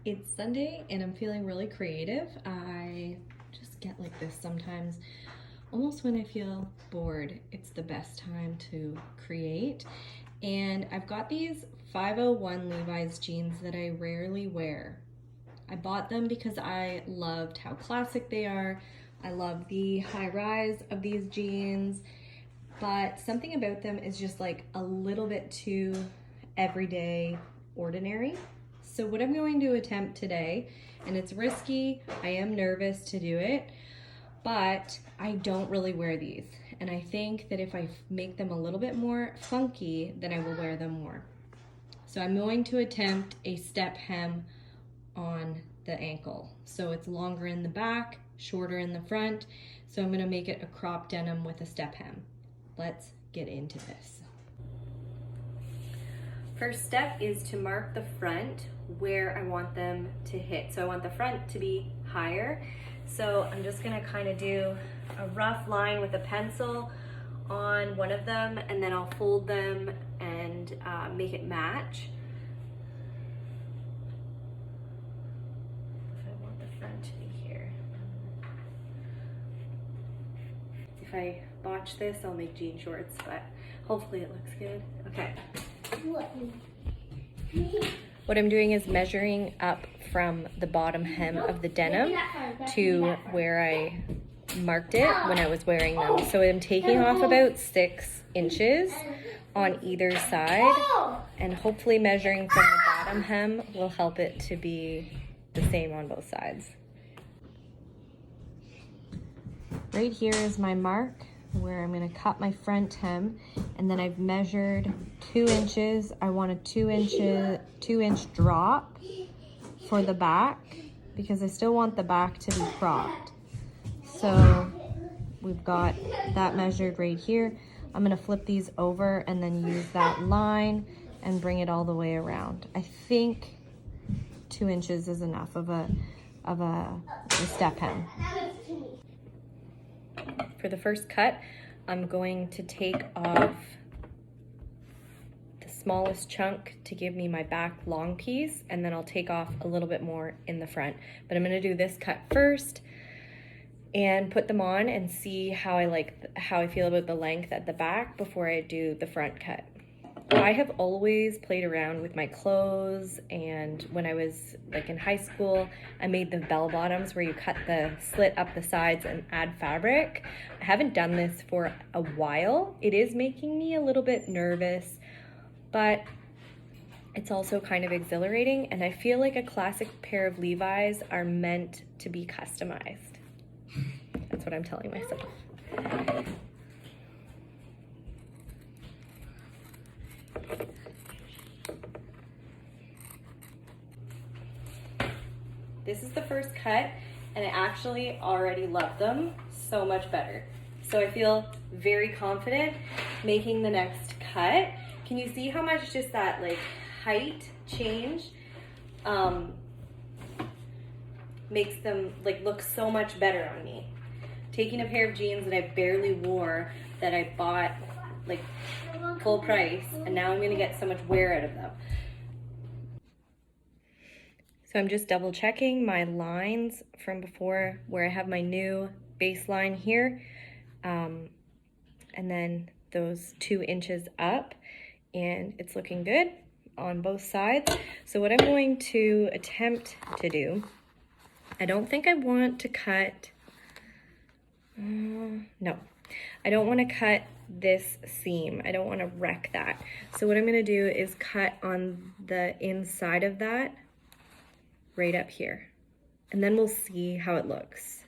It's Sunday and I'm feeling really creative. I just get like this sometimes. Almost when I feel bored, it's the best time to create. And I've got these 501 Levi's jeans that I rarely wear. I bought them because I loved how classic they are. I love the high rise of these jeans, but something about them is just like a little bit too everyday, ordinary. So what I'm going to attempt today, and it's risky, I am nervous to do it, but I don't really wear these. And I think that if I make them a little bit more funky, then I will wear them more. So I'm going to attempt a step hem on the ankle. So it's longer in the back, shorter in the front. So I'm gonna make it a crop denim with a step hem. Let's get into this. First step is to mark the front where I want them to hit. So I want the front to be higher. So I'm just gonna kind of do a rough line with a pencil on one of them, and then I'll fold them and make it match. If I want the front to be here. If I botch this, I'll make jean shorts, but hopefully it looks good. Okay. What I'm doing is measuring up from the bottom hem of the denim to where I marked it when I was wearing them. So I'm taking off about 6 inches on either side, and hopefully measuring from the bottom hem will help it to be the same on both sides. Right here is my mark where I'm going to cut my front hem, and then I've measured 2 inches. I want a 2-inch drop for the back because I still want the back to be cropped. So we've got that measured right here. I'm going to flip these over and then use that line and bring it all the way around. I think 2 inches is enough of a step hem. For the first cut, I'm going to take off the smallest chunk to give me my back long piece, and then I'll take off a little bit more in the front. But I'm gonna do this cut first and put them on and see how I feel about the length at the back before I do the front cut. I have always played around with my clothes, and when I was like in high school, I made the bell bottoms where you cut the slit up the sides and add fabric. I haven't done this for a while. It is making me a little bit nervous, but it's also kind of exhilarating, and I feel like a classic pair of Levi's are meant to be customized. That's what I'm telling myself. This is the first cut, and I actually already love them so much better. So I feel very confident making the next cut. Can you see how much just that like height change makes them like look so much better on me? Taking a pair of jeans that I barely wore, that I bought like full price, and now I'm gonna get so much wear out of them. So I'm just double checking my lines from before where I have my new baseline here, and then those 2 inches up, and it's looking good on both sides. So what I'm going to attempt to do, I don't think I want to cut, no, I don't want to cut this seam. I don't want to wreck that. So what I'm going to do is cut on the inside of that, right up here, and then we'll see how it looks.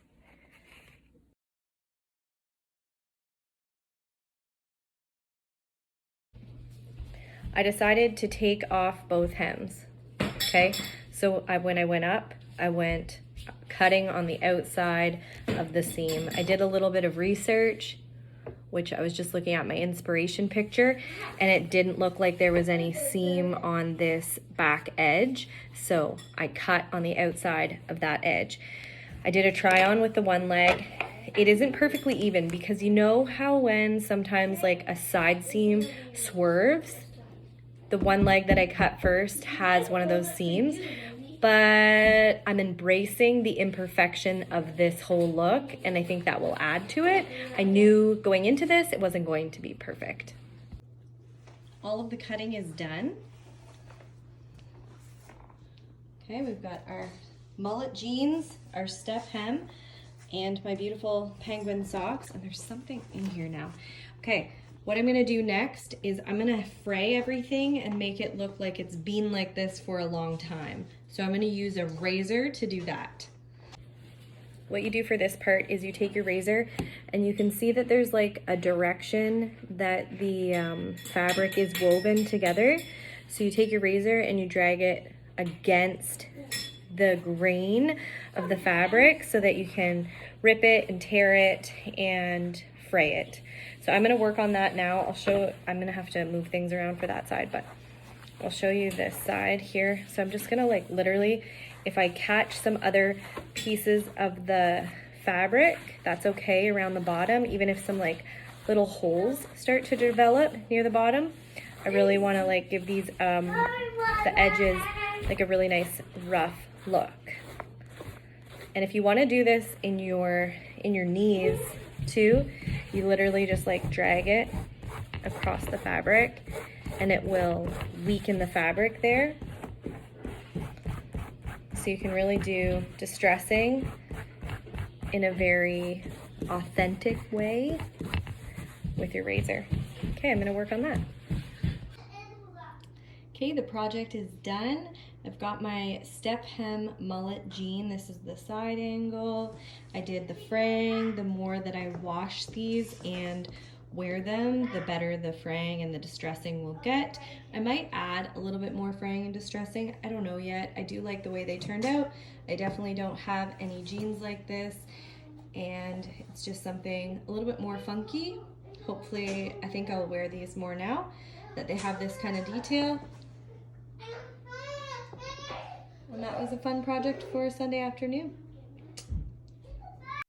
I decided to take off both hems, okay? So when I went up, I went cutting on the outside of the seam. I did a little bit of research, which I was just looking at my inspiration picture, and it didn't look like there was any seam on this back edge. So I cut on the outside of that edge. I did a try on with the one leg. It isn't perfectly even because you know how when sometimes like a side seam swerves, the one leg that I cut first has one of those seams. but I'm embracing the imperfection of this whole look, and I think that will add to it. I knew going into this it wasn't going to be perfect. All of the cutting is done. Okay, we've got our mullet jeans, our step hem, and my beautiful penguin socks, and there's something in here now. Okay, what I'm gonna do next is I'm gonna fray everything and make it look like it's been like this for a long time. So I'm gonna use a razor to do that. What you do for this part is you take your razor and you can see that there's like a direction that the fabric is woven together. So you take your razor and you drag it against the grain of the fabric so that you can rip it and tear it and fray it. So I'm gonna work on that now. I'm gonna have to move things around for that side, but I'll show you this side here. So I'm just gonna like literally, if I catch some other pieces of the fabric, that's okay around the bottom, even if some like little holes start to develop near the bottom. I really wanna like give these, the edges like a really nice rough look. And if you wanna do this in your knees too, you literally just like drag it across the fabric and it will weaken the fabric there. So you can really do distressing in a very authentic way with your razor. Okay, I'm gonna work on that. Okay, the project is done. I've got my step hem mullet jean. This is the side angle. I did the fraying. The more that I wash these and wear them, the better the fraying and the distressing will get. I might add a little bit more fraying and distressing. I don't know yet. I do like the way they turned out. I definitely don't have any jeans like this, and it's just something a little bit more funky. Hopefully, I think I'll wear these more now that they have this kind of detail. And that was a fun project for a Sunday afternoon.